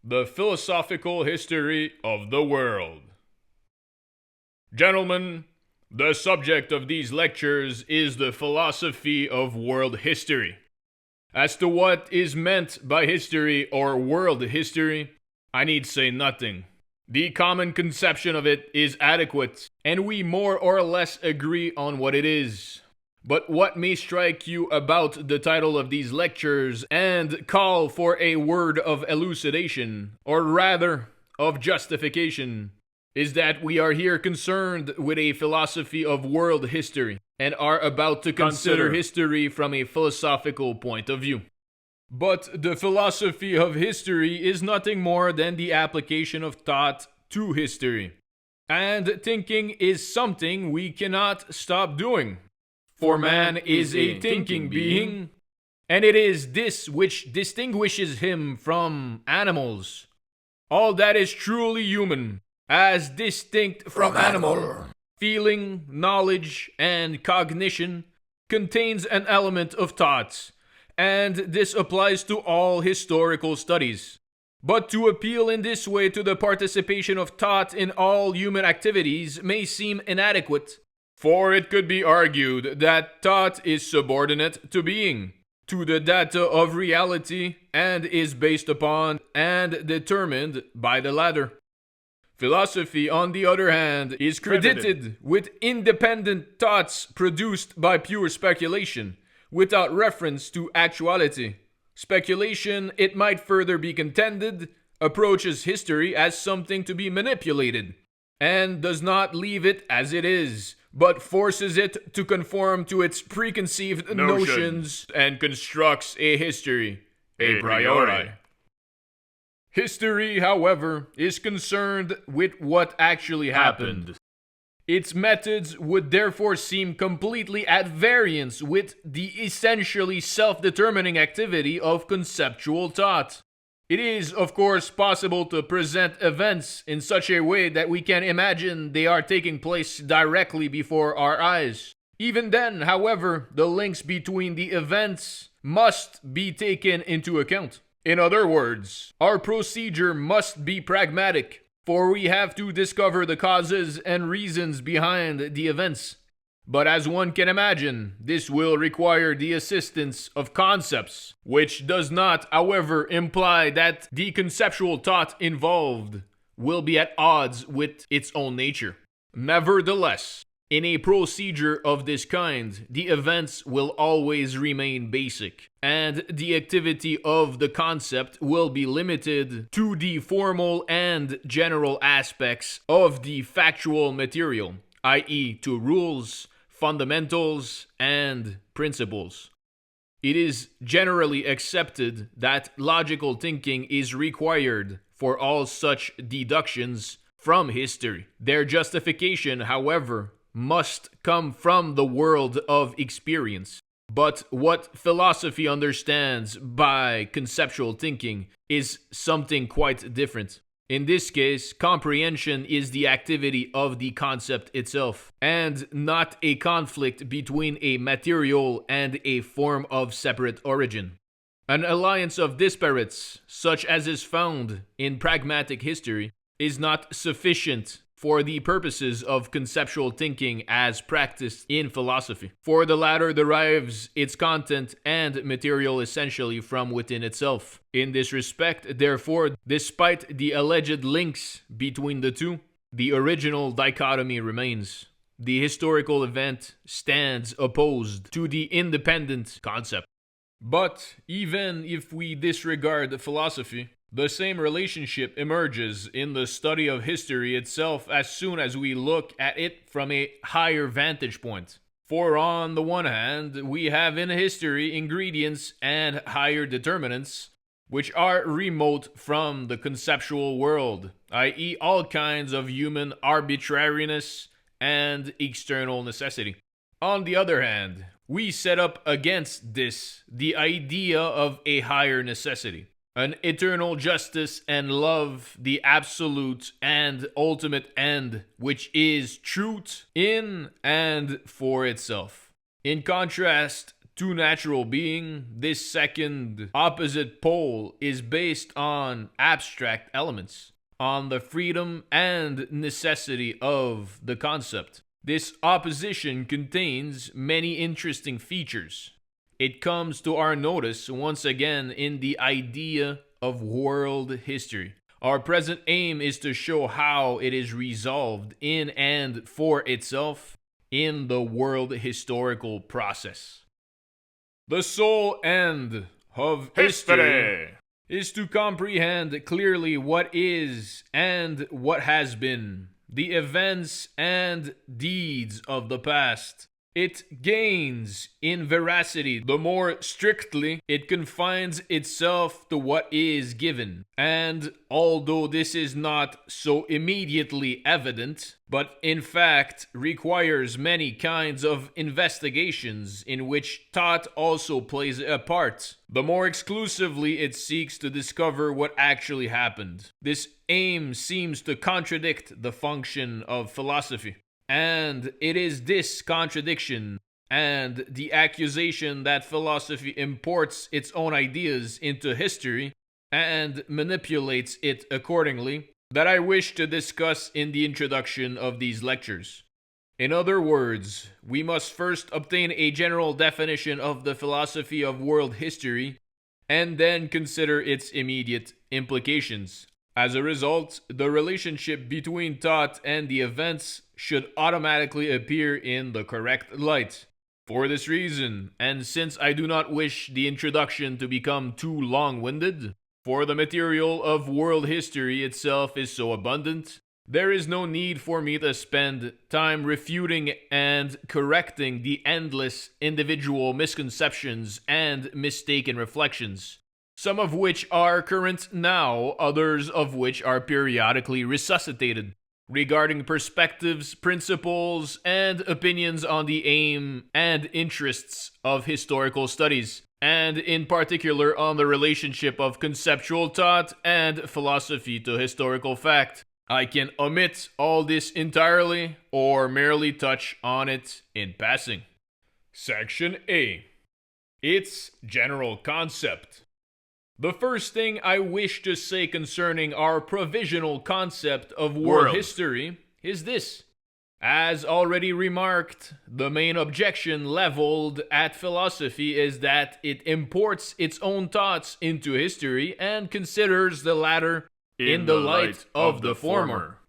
The Philosophical History of the World. Gentlemen, the subject of these lectures is the philosophy of world history. As to what is meant by history or world history, I need say nothing. The common conception of it is adequate, and we more or less agree on what it is. But what may strike you about the title of these lectures and call for a word of elucidation, or rather, of justification, is that we are here concerned with a philosophy of world history and are about to consider history from a philosophical point of view. But the philosophy of history is nothing more than the application of thought to history. And thinking is something we cannot stop doing. For man is a thinking being, and it is this which distinguishes him from animals. All that is truly human, as distinct from animal, feeling, knowledge, and cognition, contains an element of thought, and this applies to all historical studies. But to appeal in this way to the participation of thought in all human activities may seem inadequate, for it could be argued that thought is subordinate to being, to the data of reality, and is based upon and determined by the latter. Philosophy, on the other hand, is credited with independent thoughts produced by pure speculation, without reference to actuality. Speculation, it might further be contended, approaches history as something to be manipulated, and does not leave it as it is, but forces it to conform to its preconceived notions and constructs a history a priori. History, however, is concerned with what actually happened. Its methods would therefore seem completely at variance with the essentially self-determining activity of conceptual thought. It is, of course, possible to present events in such a way that we can imagine they are taking place directly before our eyes. Even then, however, the links between the events must be taken into account. In other words, our procedure must be pragmatic, for we have to discover the causes and reasons behind the events. But as one can imagine, this will require the assistance of concepts, which does not, however, imply that the conceptual thought involved will be at odds with its own nature. Nevertheless, in a procedure of this kind, the events will always remain basic, and the activity of the concept will be limited to the formal and general aspects of the factual material, i.e., to rules, fundamentals, and principles. It is generally accepted that logical thinking is required for all such deductions from history. Their justification, however, must come from the world of experience. But what philosophy understands by conceptual thinking is something quite different. In this case, comprehension is the activity of the concept itself, and not a conflict between a material and a form of separate origin. An alliance of disparates, such as is found in pragmatic history, is not sufficient for the purposes of conceptual thinking as practiced in philosophy. For the latter derives its content and material essentially from within itself. In this respect, therefore, despite the alleged links between the two, the original dichotomy remains. The historical event stands opposed to the independent concept. But even if we disregard philosophy, the same relationship emerges in the study of history itself as soon as we look at it from a higher vantage point. For on the one hand, we have in history ingredients and higher determinants which are remote from the conceptual world, i.e., all kinds of human arbitrariness and external necessity. On the other hand, we set up against this the idea of a higher necessity, an eternal justice and love, the absolute and ultimate end, which is truth in and for itself. In contrast to natural being, this second opposite pole is based on abstract elements, on the freedom and necessity of the concept. This opposition contains many interesting features. It comes to our notice once again in the idea of world history. Our present aim is to show how it is resolved in and for itself in the world historical process. The sole end of history is to comprehend clearly what is and what has been, the events and deeds of the past. It gains in veracity the more strictly it confines itself to what is given. And although this is not so immediately evident, but in fact requires many kinds of investigations in which thought also plays a part, the more exclusively it seeks to discover what actually happened. This aim seems to contradict the function of philosophy. And it is this contradiction and the accusation that philosophy imports its own ideas into history and manipulates it accordingly that I wish to discuss in the introduction of these lectures. In other words, we must first obtain a general definition of the philosophy of world history and then consider its immediate implications. As a result, the relationship between thought and the events should automatically appear in the correct light. For this reason, and since I do not wish the introduction to become too long-winded, for the material of world history itself is so abundant, there is no need for me to spend time refuting and correcting the endless individual misconceptions and mistaken reflections, some of which are current now, others of which are periodically resuscitated, regarding perspectives, principles, and opinions on the aim and interests of historical studies, and in particular on the relationship of conceptual thought and philosophy to historical fact. I can omit all this entirely or merely touch on it in passing. Section A. Its general concept. The first thing I wish to say concerning our provisional concept of world history is this. As already remarked, the main objection leveled at philosophy is that it imports its own thoughts into history and considers the latter in the light of the former.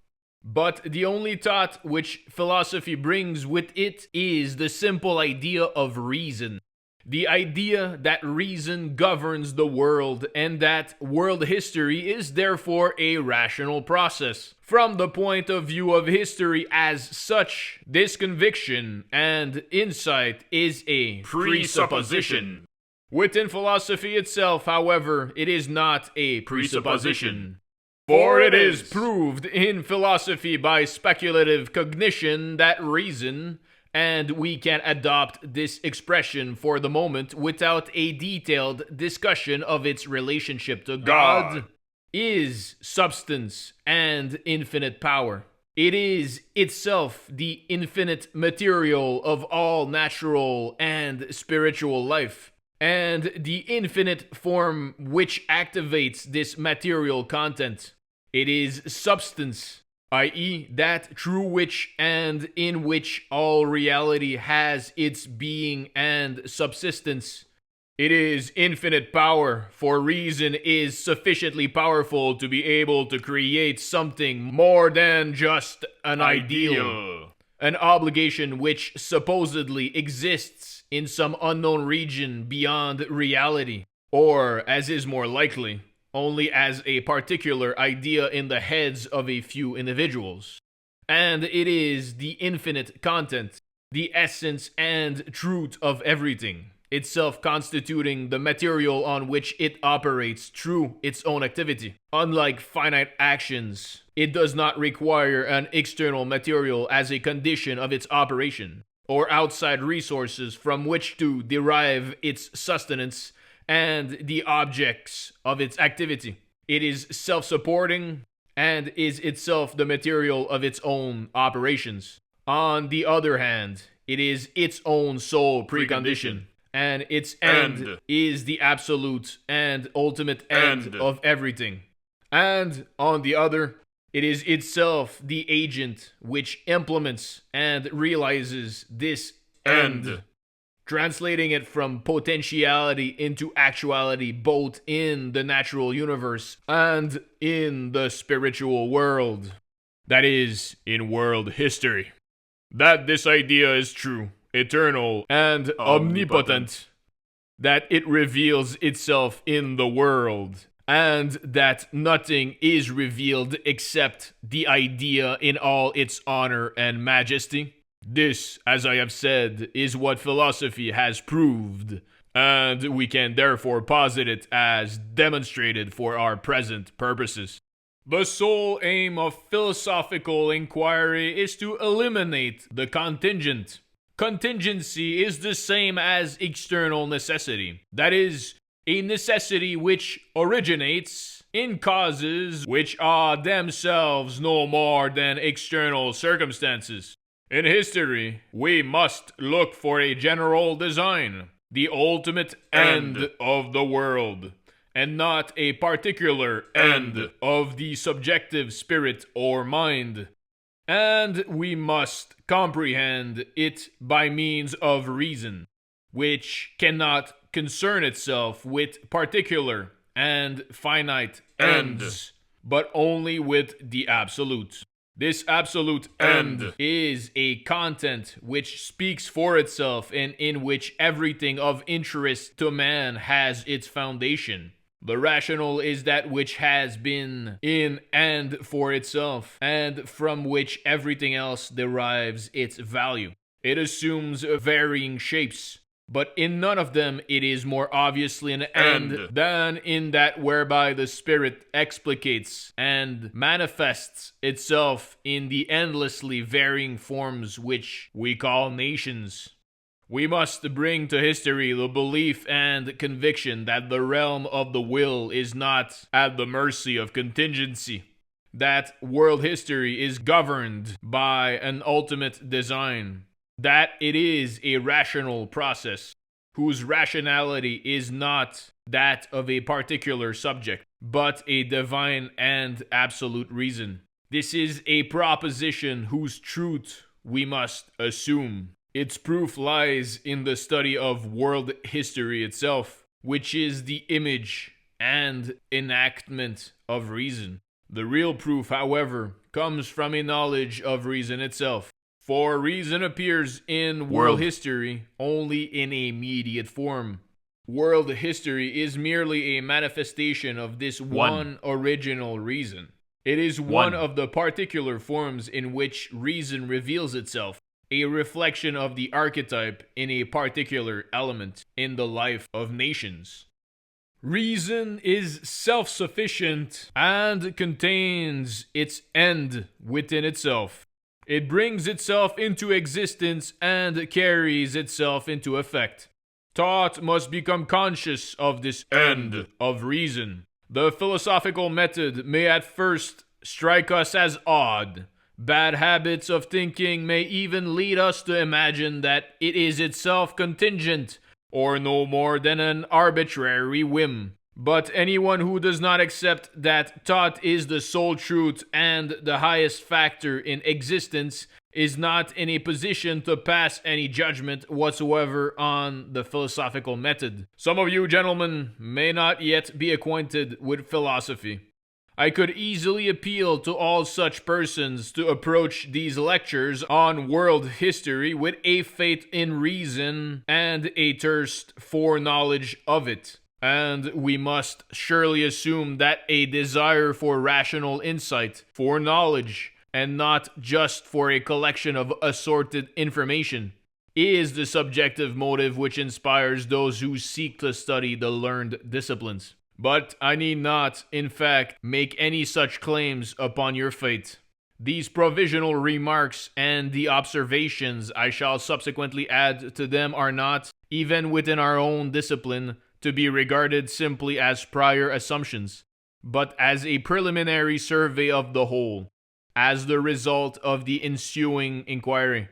But the only thought which philosophy brings with it is the simple idea of reason. The idea that reason governs the world and that world history is therefore a rational process. From the point of view of history as such, this conviction and insight is a presupposition. Within philosophy itself, however, it is not a presupposition. For it is proved in philosophy by speculative cognition that reason, and we can adopt this expression for the moment without a detailed discussion of its relationship to God, is substance and infinite power. It is itself the infinite material of all natural and spiritual life, and the infinite form which activates this material content. It is substance, i.e., that through which and in which all reality has its being and subsistence. It is infinite power, for reason is sufficiently powerful to be able to create something more than just an ideal, an obligation which supposedly exists in some unknown region beyond reality, or, as is more likely, only as a particular idea in the heads of a few individuals. And it is the infinite content, the essence and truth of everything, itself constituting the material on which it operates through its own activity. Unlike finite actions, it does not require an external material as a condition of its operation, or outside resources from which to derive its sustenance and the objects of its activity. It is self-supporting and is itself the material of its own operations. On the other hand, it is its own sole precondition. and its end is the absolute and ultimate end of everything. And on the other, it is itself the agent which implements and realizes this end, translating it from potentiality into actuality both in the natural universe and in the spiritual world. That is, in world history. That this idea is true, eternal, and omnipotent. That it reveals itself in the world, and that nothing is revealed except the idea in all its honor and majesty. This, as I have said, is what philosophy has proved, and we can therefore posit it as demonstrated for our present purposes. The sole aim of philosophical inquiry is to eliminate the contingent. Contingency is the same as external necessity. That is, a necessity which originates in causes which are themselves no more than external circumstances. In history, we must look for a general design, the ultimate end of the world, and not a particular end of the subjective spirit or mind. And we must comprehend it by means of reason, which cannot concern itself with particular and finite ends, but only with the absolute. This absolute end is a content which speaks for itself and in which everything of interest to man has its foundation. The rational is that which has been in and for itself, and from which everything else derives its value. It assumes varying shapes, but in none of them it is more obviously an end than in that whereby the spirit explicates and manifests itself in the endlessly varying forms which we call nations. We must bring to history the belief and conviction that the realm of the will is not at the mercy of contingency, that world history is governed by an ultimate design, that it is a rational process, whose rationality is not that of a particular subject, but a divine and absolute reason. This is a proposition whose truth we must assume. Its proof lies in the study of world history itself, which is the image and enactment of reason. The real proof, however, comes from a knowledge of reason itself. For reason appears in world history only in a immediate form. World history is merely a manifestation of this one original reason. It is one of the particular forms in which reason reveals itself, a reflection of the archetype in a particular element in the life of nations. Reason is self-sufficient and contains its end within itself. It brings itself into existence and carries itself into effect. Thought must become conscious of this end of reason. The philosophical method may at first strike us as odd. Bad habits of thinking may even lead us to imagine that it is itself contingent, or no more than an arbitrary whim. But anyone who does not accept that thought is the sole truth and the highest factor in existence is not in a position to pass any judgment whatsoever on the philosophical method. Some of you gentlemen may not yet be acquainted with philosophy. I could easily appeal to all such persons to approach these lectures on world history with a faith in reason and a thirst for knowledge of it. And we must surely assume that a desire for rational insight, for knowledge, and not just for a collection of assorted information, is the subjective motive which inspires those who seek to study the learned disciplines. But I need not, in fact, make any such claims upon your faith. These provisional remarks and the observations I shall subsequently add to them are not, even within our own discipline, to be regarded simply as prior assumptions, but as a preliminary survey of the whole, as the result of the ensuing inquiry.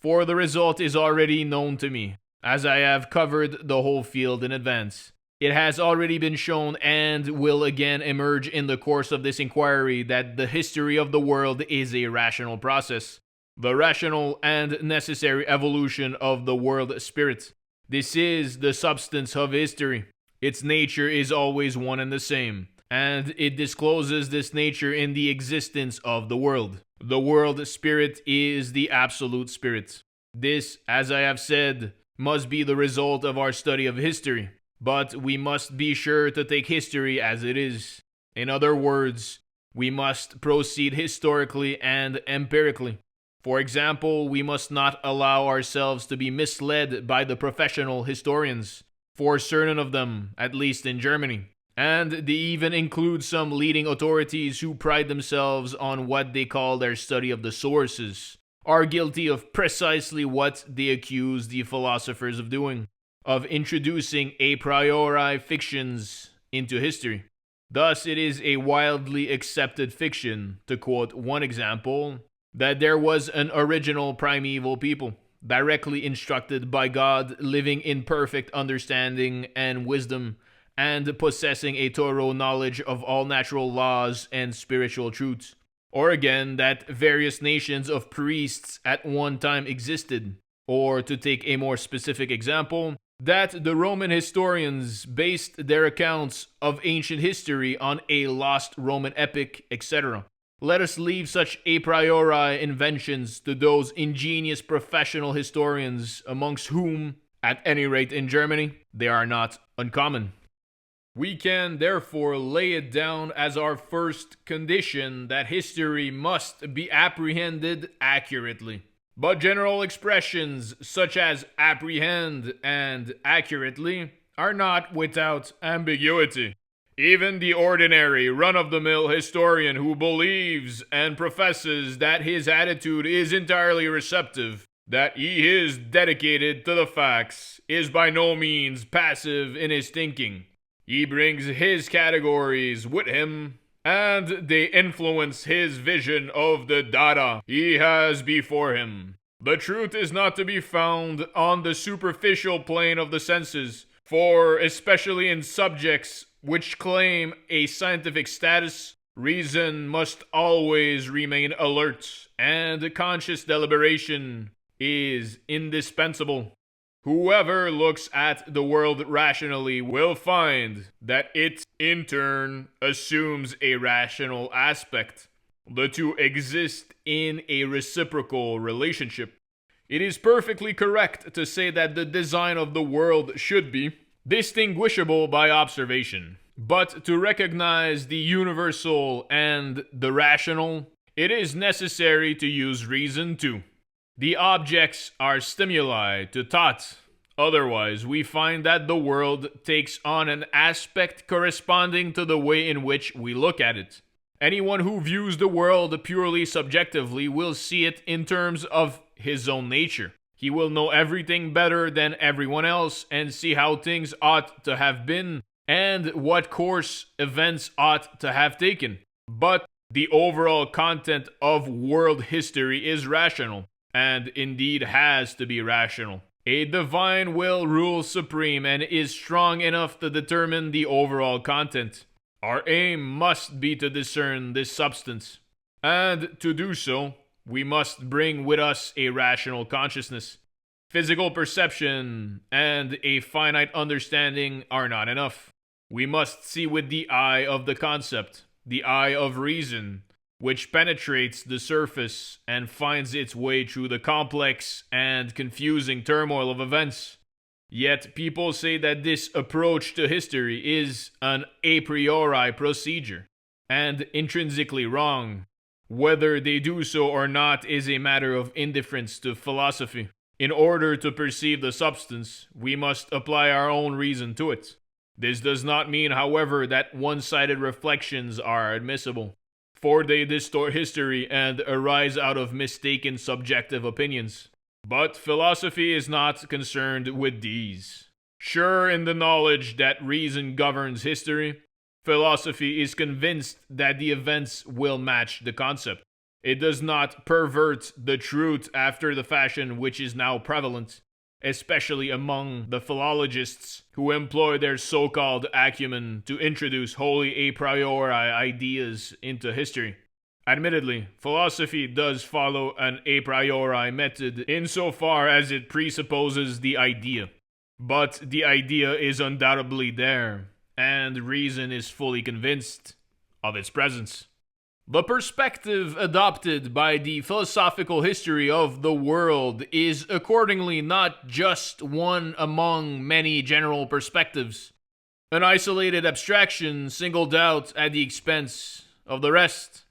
For the result is already known to me. as I have covered the whole field in advance. It has already been shown and will again emerge in the course of this inquiry that the history of the world is a rational process, the rational and necessary evolution of the world spirit. This is the substance of history. Its nature is always one and the same, and it discloses this nature in the existence of the world. The world spirit is the absolute spirit. This, as I have said, must be the result of our study of history. But we must be sure to take history as it is. In other words, we must proceed historically and empirically. For example, we must not allow ourselves to be misled by the professional historians, for certain of them, at least in Germany. And they even include some leading authorities who pride themselves on what they call their study of the sources, are guilty of precisely what they accuse the philosophers of doing, of introducing a priori fictions into history. Thus, it is a widely accepted fiction, to quote one example, that there was an original primeval people, directly instructed by God, living in perfect understanding and wisdom, and possessing a thorough knowledge of all natural laws and spiritual truths. Or again, that various nations of priests at one time existed. Or, to take a more specific example, that the Roman historians based their accounts of ancient history on a lost Roman epic, etc. Let us leave such a priori inventions to those ingenious professional historians, amongst whom, at any rate in Germany, they are not uncommon. We can therefore lay it down as our first condition that history must be apprehended accurately. But general expressions such as apprehend and accurately are not without ambiguity. Even the ordinary run-of-the-mill historian who believes and professes that his attitude is entirely receptive, that he is dedicated to the facts, is by no means passive in his thinking. He brings his categories with him, and they influence his vision of the data he has before him. The truth is not to be found on the superficial plane of the senses, for especially in subjects which claim a scientific status, reason must always remain alert, and conscious deliberation is indispensable. Whoever looks at the world rationally will find that it, in turn, assumes a rational aspect. The two exist in a reciprocal relationship. It is perfectly correct to say that the design of the world should be distinguishable by observation. But to recognize the universal and the rational, it is necessary to use reason too. The objects are stimuli to thought. Otherwise, we find that the world takes on an aspect corresponding to the way in which we look at it. Anyone who views the world purely subjectively will see it in terms of his own nature. He will know everything better than everyone else and see how things ought to have been and what course events ought to have taken. But the overall content of world history is rational, and indeed has to be rational. A divine will rules supreme and is strong enough to determine the overall content. Our aim must be to discern this substance, and to do so, we must bring with us a rational consciousness. Physical perception and a finite understanding are not enough. We must see with the eye of the concept, the eye of reason, which penetrates the surface and finds its way through the complex and confusing turmoil of events. Yet people say that this approach to history is an a priori procedure, and intrinsically wrong. Whether they do so or not is a matter of indifference to philosophy. In order to perceive the substance, we must apply our own reason to it. This does not mean, however, that one-sided reflections are admissible, for they distort history and arise out of mistaken subjective opinions. But philosophy is not concerned with these. Sure in the knowledge that reason governs history, philosophy is convinced that the events will match the concept. It does not pervert the truth after the fashion which is now prevalent. especially among the philologists who employ their so-called acumen to introduce wholly a priori ideas into history. Admittedly, philosophy does follow an a priori method insofar as it presupposes the idea. But the idea is undoubtedly there, and reason is fully convinced of its presence. The perspective adopted by the philosophical history of the world is accordingly not just one among many general perspectives, an isolated abstraction singled out at the expense of the rest.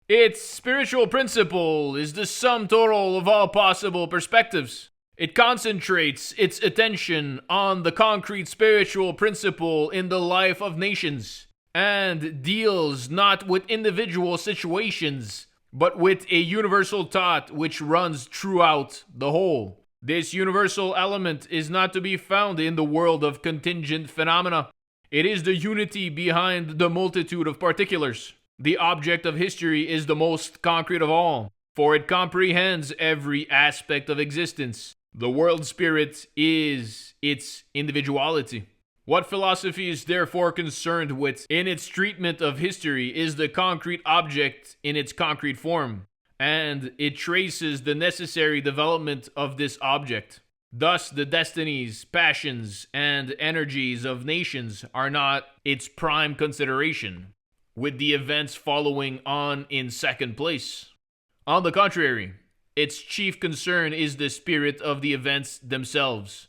Its spiritual principle is the sum total of all possible perspectives. It concentrates its attention on the concrete spiritual principle in the life of nations, and deals not with individual situations, but with a universal thought which runs throughout the whole. This universal element is not to be found in the world of contingent phenomena. It is the unity behind the multitude of particulars. The object of history is the most concrete of all, for it comprehends every aspect of existence. The world spirit is its individuality. What philosophy is therefore concerned with in its treatment of history is the concrete object in its concrete form, and it traces the necessary development of this object. Thus, the destinies, passions, and energies of nations are not its prime consideration, with the events following on in second place. On the contrary, its chief concern is the spirit of the events themselves,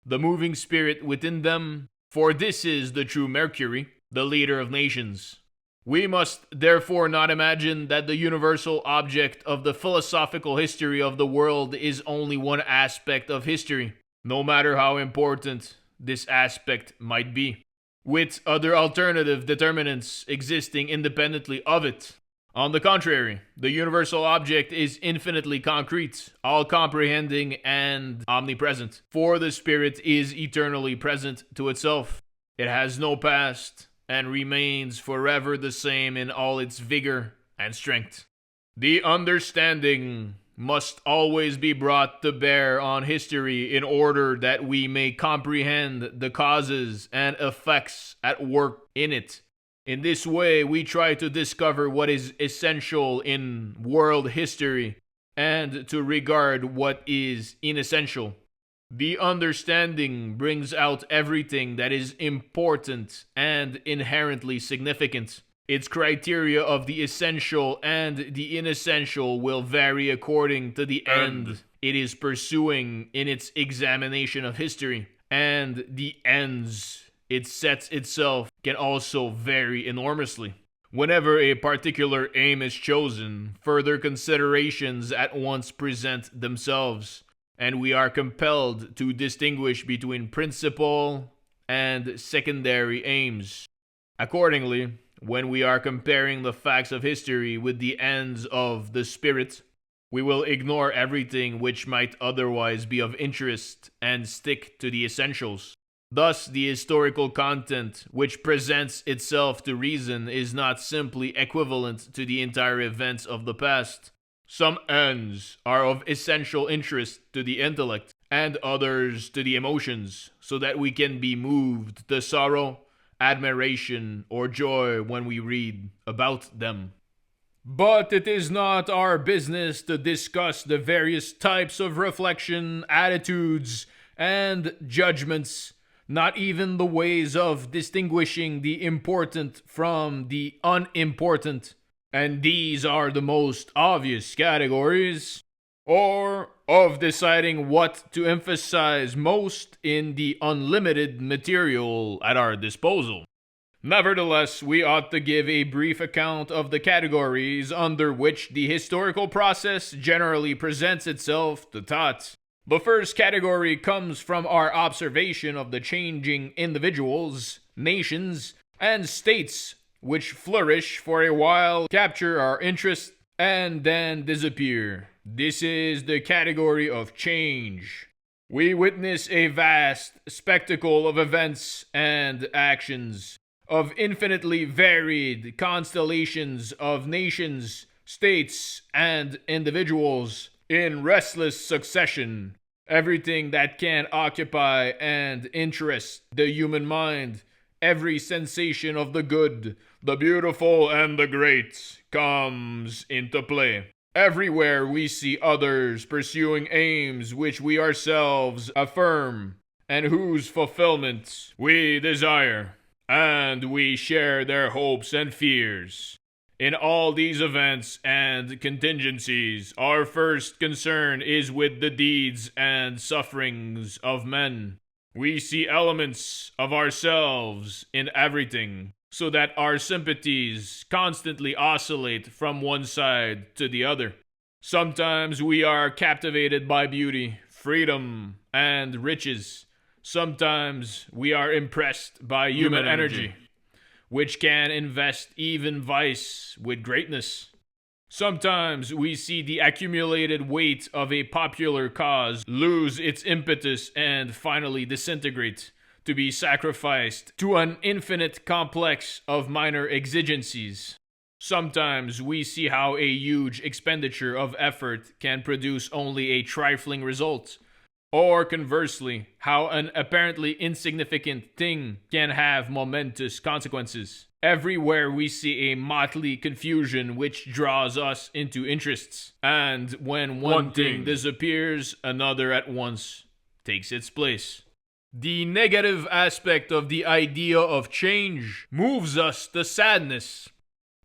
the moving spirit within them, for this is the true Mercury, the leader of nations. We must therefore not imagine that the universal object of the philosophical history of the world is only one aspect of history, no matter how important this aspect might be, with other alternative determinants existing independently of it. On the contrary, the universal object is infinitely concrete, all-comprehending, and omnipresent, for the spirit is eternally present to itself. It has no past, and remains forever the same in all its vigor and strength. The understanding must always be brought to bear on history in order that we may comprehend the causes and effects at work in it. In this way, we try to discover what is essential in world history and to regard what is inessential. The understanding brings out everything that is important and inherently significant. Its criteria of the essential and the inessential will vary according to the end it is pursuing in its examination of history, and the ends it sets itself can also vary enormously. Whenever a particular aim is chosen, further considerations at once present themselves, and we are compelled to distinguish between principal and secondary aims. Accordingly, when we are comparing the facts of history with the ends of the spirit, we will ignore everything which might otherwise be of interest and stick to the essentials. Thus, the historical content which presents itself to reason is not simply equivalent to the entire events of the past. Some ends are of essential interest to the intellect, and others to the emotions, so that we can be moved to sorrow, admiration, or joy when we read about them. But it is not our business to discuss the various types of reflection, attitudes, and judgments, not even the ways of distinguishing the important from the unimportant, and these are the most obvious categories, or of deciding what to emphasize most in the unlimited material at our disposal. Nevertheless, we ought to give a brief account of the categories under which the historical process generally presents itself to thought. The first category comes from our observation of the changing individuals, nations, and states which flourish for a while, capture our interest, and then disappear. This is the category of change. We witness a vast spectacle of events and actions, of infinitely varied constellations of nations, states, and individuals, in restless succession, Everything that can occupy and interest the human mind, every sensation of the good, the beautiful, and the great comes into play. Everywhere we see others pursuing aims which we ourselves affirm and whose fulfillment we desire, and we share their hopes and fears. In all these events and contingencies, our first concern is with the deeds and sufferings of men. We see elements of ourselves in everything, so that our sympathies constantly oscillate from one side to the other. Sometimes we are captivated by beauty, freedom, and riches. Sometimes we are impressed by human energy, which can invest even vice with greatness. Sometimes we see the accumulated weight of a popular cause lose its impetus and finally disintegrate, to be sacrificed to an infinite complex of minor exigencies. Sometimes we see how a huge expenditure of effort can produce only a trifling result, or conversely, how an apparently insignificant thing can have momentous consequences. Everywhere we see a motley confusion which draws us into interests, and when one thing disappears, another at once takes its place. The negative aspect of the idea of change moves us to sadness.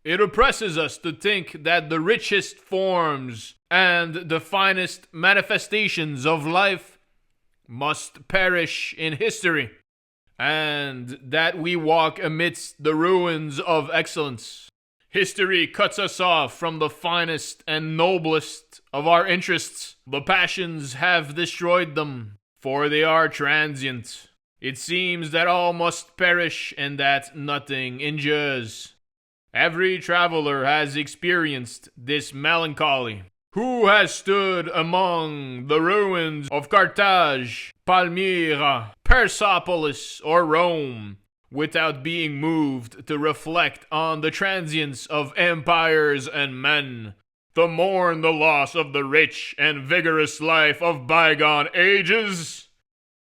It oppresses us to think that the richest forms and the finest manifestations of life must perish in history, and that we walk amidst the ruins of excellence. History cuts us off from the finest and noblest of our interests. The passions have destroyed them, for they are transient. It seems that all must perish and that nothing endures. Every traveler has experienced this melancholy. Who has stood among the ruins of Carthage, Palmyra, Persepolis, or Rome without being moved to reflect on the transience of empires and men, to mourn the loss of the rich and vigorous life of bygone ages?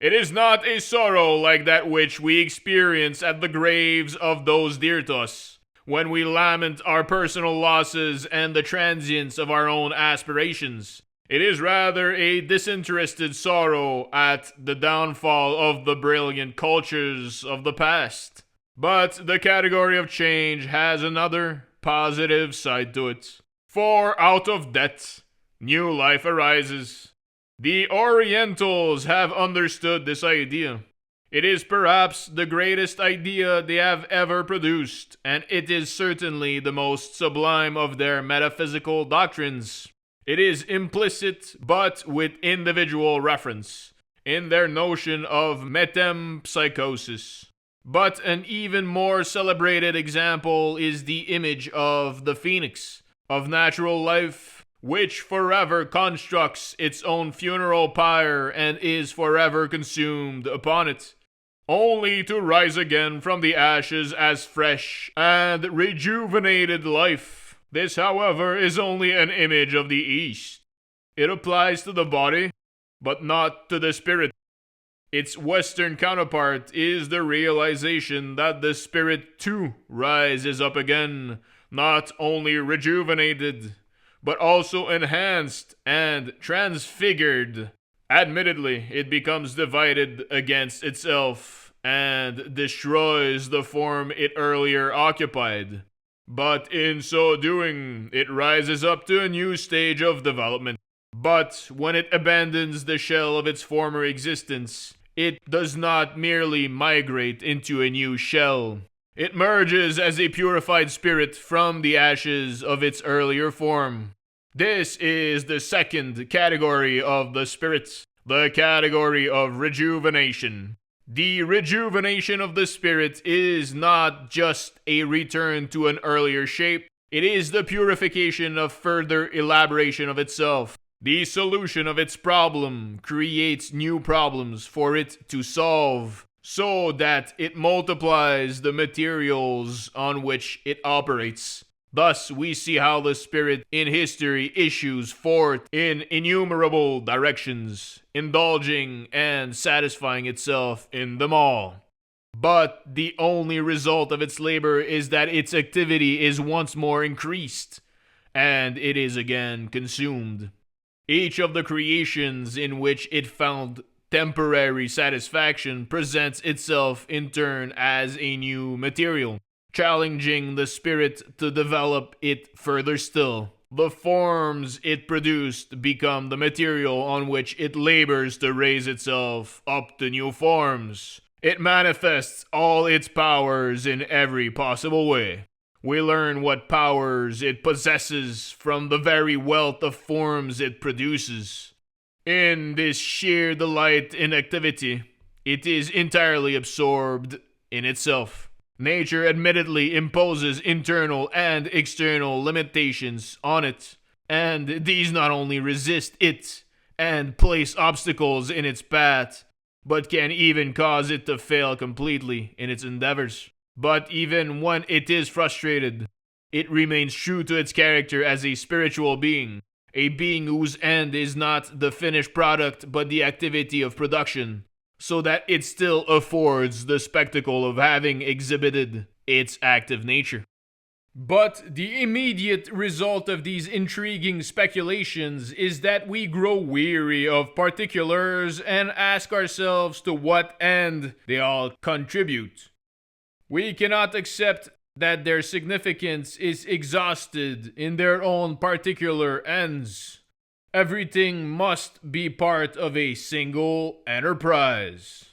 It is not a sorrow like that which we experience at the graves of those dear to us, when we lament our personal losses and the transience of our own aspirations. It is rather a disinterested sorrow at the downfall of the brilliant cultures of the past. But the category of change has another positive side to it. For out of death, new life arises. The Orientals have understood this idea. It is perhaps the greatest idea they have ever produced, and it is certainly the most sublime of their metaphysical doctrines. It is implicit, but with individual reference, in their notion of metempsychosis. But an even more celebrated example is the image of the phoenix, of natural life, which forever constructs its own funeral pyre and is forever consumed upon it, only to rise again from the ashes as fresh and rejuvenated life. This, however, is only an image of the East. It applies to the body, but not to the spirit. Its Western counterpart is the realization that the spirit too rises up again, not only rejuvenated, but also enhanced and transfigured. Admittedly, it becomes divided against itself and destroys the form it earlier occupied. But in so doing, it rises up to a new stage of development. But when it abandons the shell of its former existence, it does not merely migrate into a new shell. It merges as a purified spirit from the ashes of its earlier form. This is the second category of the spirits, the category of rejuvenation. The rejuvenation of the spirit is not just a return to an earlier shape, it is the purification of further elaboration of itself. The solution of its problem creates new problems for it to solve, so that it multiplies the materials on which it operates. Thus, we see how the spirit in history issues forth in innumerable directions, indulging and satisfying itself in them all. But the only result of its labor is that its activity is once more increased, and it is again consumed. Each of the creations in which it found temporary satisfaction presents itself in turn as a new material, challenging the spirit to develop it further still. The forms it produced become the material on which it labors to raise itself up to new forms. It manifests all its powers in every possible way. We learn what powers it possesses from the very wealth of forms it produces. In this sheer delight in activity, it is entirely absorbed in itself. Nature admittedly imposes internal and external limitations on it, and these not only resist it and place obstacles in its path, but can even cause it to fail completely in its endeavors. But even when it is frustrated, it remains true to its character as a spiritual being, a being whose end is not the finished product but the activity of production, so that it still affords the spectacle of having exhibited its active nature. But the immediate result of these intriguing speculations is that we grow weary of particulars and ask ourselves to what end they all contribute. We cannot accept that their significance is exhausted in their own particular ends. Everything must be part of a single enterprise.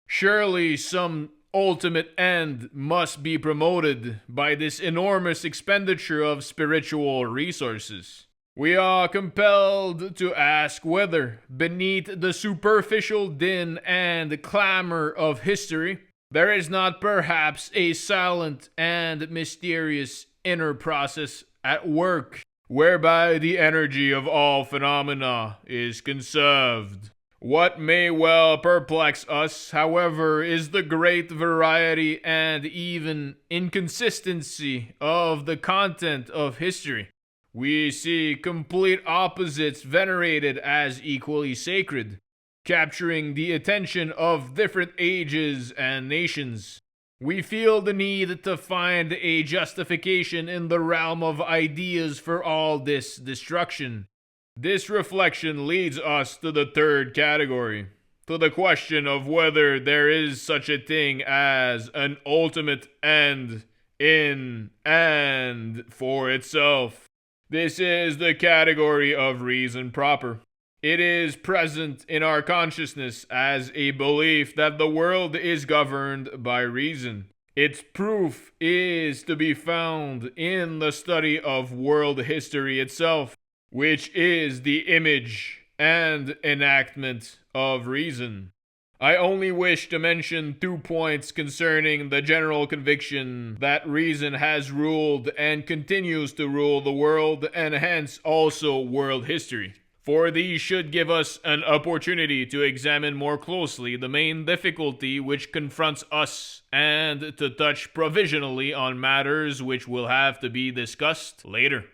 Surely some ultimate end must be promoted by this enormous expenditure of spiritual resources. We are compelled to ask whether, beneath the superficial din and clamor of history, there is not perhaps a silent and mysterious inner process at work, whereby the energy of all phenomena is conserved. What may well perplex us, however, is the great variety and even inconsistency of the content of history. We see complete opposites venerated as equally sacred, capturing the attention of different ages and nations. We feel the need to find a justification in the realm of ideas for all this destruction. This reflection leads us to the third category, to the question of whether there is such a thing as an ultimate end in and for itself. This is the category of reason proper. It is present in our consciousness as a belief that the world is governed by reason. Its proof is to be found in the study of world history itself, which is the image and enactment of reason. I only wish to mention 2 points concerning the general conviction that reason has ruled and continues to rule the world and hence also world history. For these should give us an opportunity to examine more closely the main difficulty which confronts us and to touch provisionally on matters which will have to be discussed later.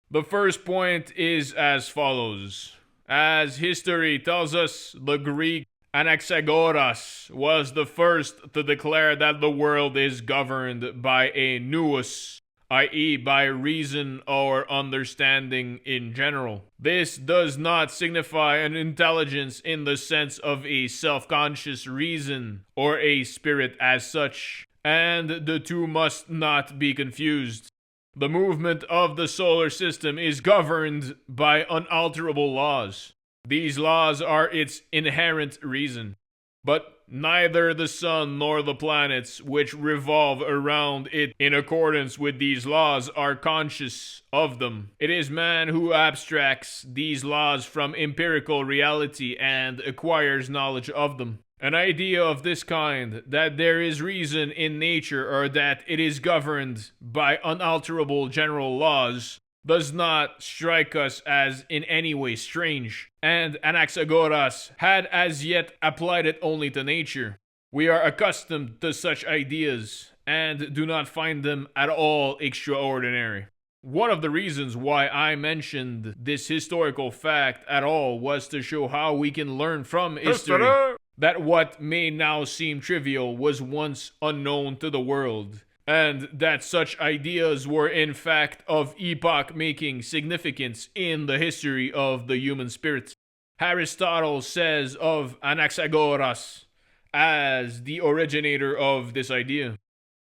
The first point is as follows. As history tells us, the Greek Anaxagoras was the first to declare that the world is governed by a nous, i.e. by reason or understanding in general. This does not signify an intelligence in the sense of a self-conscious reason or a spirit as such, and the two must not be confused. The movement of the solar system is governed by unalterable laws. These laws are its inherent reason. But neither the sun nor the planets which revolve around it in accordance with these laws are conscious of them. It is man who abstracts these laws from empirical reality and acquires knowledge of them. An idea of this kind, that there is reason in nature or that it is governed by unalterable general laws, does not strike us as in any way strange, and Anaxagoras had as yet applied it only to nature. We are accustomed to such ideas, and do not find them at all extraordinary. One of the reasons why I mentioned this historical fact at all was to show how we can learn from history that what may now seem trivial was once unknown to the world, and that such ideas were in fact of epoch-making significance in the history of the human spirit. Aristotle says of Anaxagoras, as the originator of this idea,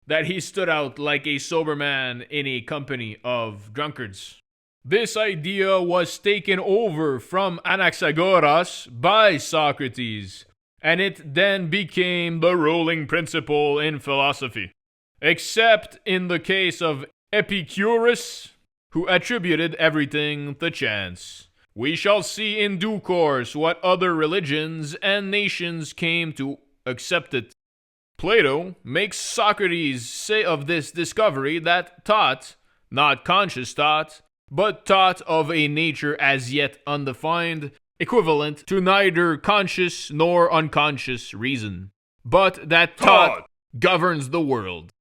that he stood out like a sober man in a company of drunkards. This idea was taken over from Anaxagoras by Socrates, and it then became the ruling principle in philosophy. Except in the case of Epicurus, who attributed everything to chance. We shall see in due course what other religions and nations came to accept it. Plato makes Socrates say of this discovery that thought, not conscious thought, but thought of a nature as yet undefined, equivalent to neither conscious nor unconscious reason, but that thought governs the world.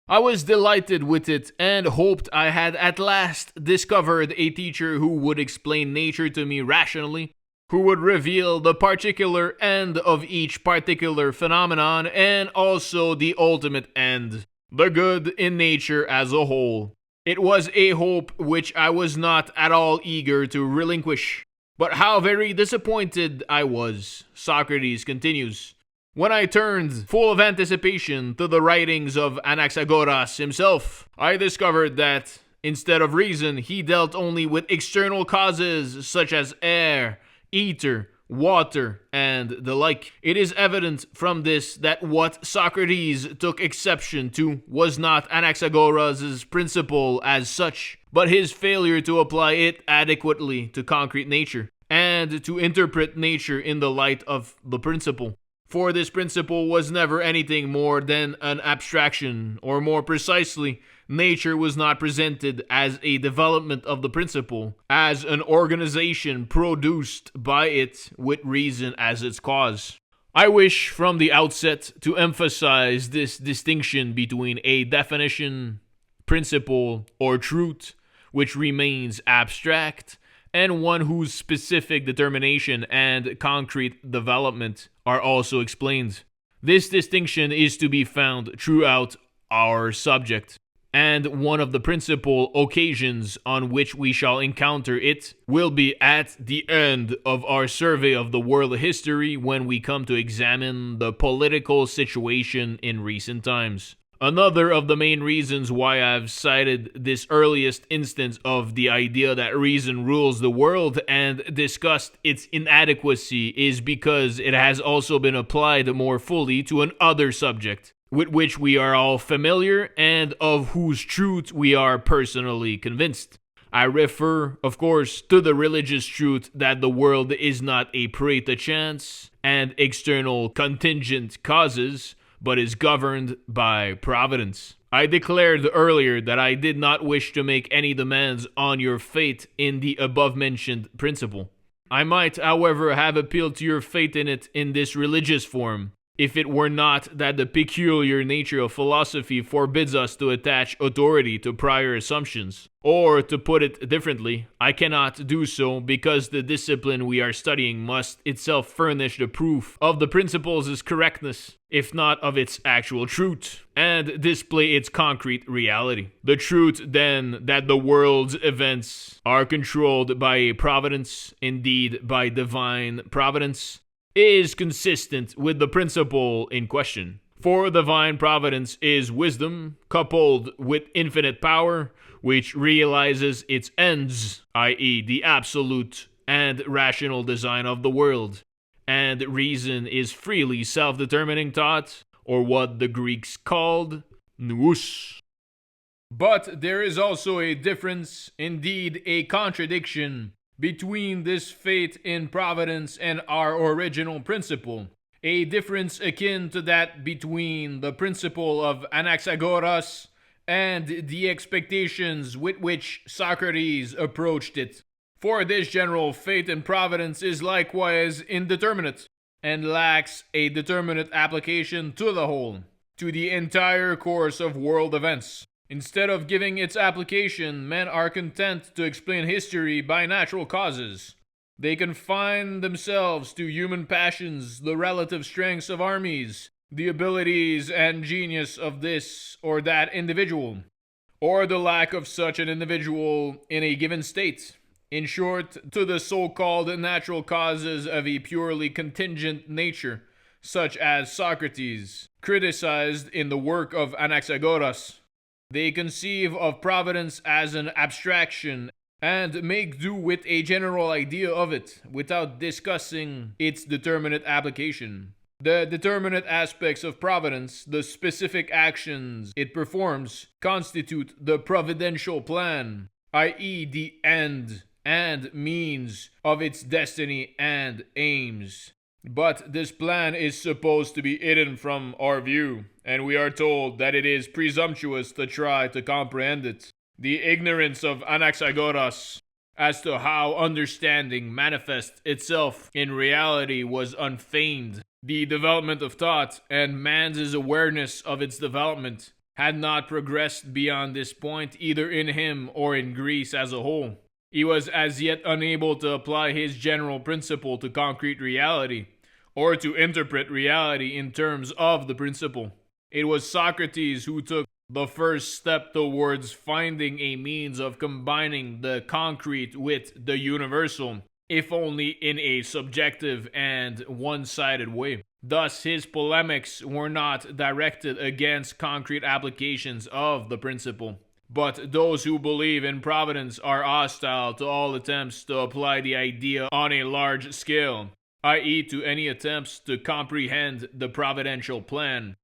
I was delighted with it and hoped I had at last discovered a teacher who would explain nature to me rationally, who would reveal the particular end of each particular phenomenon and also the ultimate end, the good in nature as a whole. It was a hope which I was not at all eager to relinquish. But how very disappointed I was, Socrates continues, when I turned, full of anticipation, to the writings of Anaxagoras himself. I discovered that, instead of reason, he dealt only with external causes such as air, ether, water, and the like. It is evident from this that what Socrates took exception to was not Anaxagoras' principle as such, but his failure to apply it adequately to concrete nature, and to interpret nature in the light of the principle. For this principle was never anything more than an abstraction, or more precisely, nature was not presented as a development of the principle, as an organization produced by it with reason as its cause. I wish from the outset to emphasize this distinction between a definition, principle, or truth, which remains abstract, and one whose specific determination and concrete development are also explained. This distinction is to be found throughout our subject, and one of the principal occasions on which we shall encounter it will be at the end of our survey of the world history when we come to examine the political situation in recent times. Another of the main reasons why I've cited this earliest instance of the idea that reason rules the world and discussed its inadequacy is because it has also been applied more fully to another subject, with which we are all familiar and of whose truth we are personally convinced. I refer, of course, to the religious truth that the world is not a prey to chance and external contingent causes, but is governed by providence. I declared earlier that I did not wish to make any demands on your faith in the above-mentioned principle. I might, however, have appealed to your faith in it in this religious form, if it were not that the peculiar nature of philosophy forbids us to attach authority to prior assumptions. Or, to put it differently, I cannot do so because the discipline we are studying must itself furnish the proof of the principle's correctness, if not of its actual truth, and display its concrete reality. The truth, then, that the world's events are controlled by a providence, indeed by divine providence, is consistent with the principle in question. For divine providence is wisdom coupled with infinite power, which realizes its ends, i.e. the absolute and rational design of the world. And reason is freely self-determining thought, or what the Greeks called nous. But there is also a difference, indeed a contradiction, between this faith in providence and our original principle. A difference akin to that between the principle of Anaxagoras and the expectations with which Socrates approached it. For this general faith in providence is likewise indeterminate, and lacks a determinate application to the whole, to the entire course of world events. Instead of giving its application, men are content to explain history by natural causes. They confine themselves to human passions, the relative strengths of armies, the abilities and genius of this or that individual, or the lack of such an individual in a given state. In short, to the so-called natural causes of a purely contingent nature, such as Socrates criticized in the work of Anaxagoras. They conceive of providence as an abstraction and make do with a general idea of it without discussing its determinate application. The determinate aspects of providence, the specific actions it performs, constitute the providential plan, i.e., the end and means of its destiny and aims. But this plan is supposed to be hidden from our view, and we are told that it is presumptuous to try to comprehend it. The ignorance of Anaxagoras as to how understanding manifests itself in reality was unfeigned. The development of thought and man's awareness of its development had not progressed beyond this point either in him or in Greece as a whole. He was as yet unable to apply his general principle to concrete reality, or to interpret reality in terms of the principle. It was Socrates who took the first step towards finding a means of combining the concrete with the universal, if only in a subjective and one-sided way. Thus, his polemics were not directed against concrete applications of the principle. But those who believe in providence are hostile to all attempts to apply the idea on a large scale, i.e., to any attempts to comprehend the providential plan.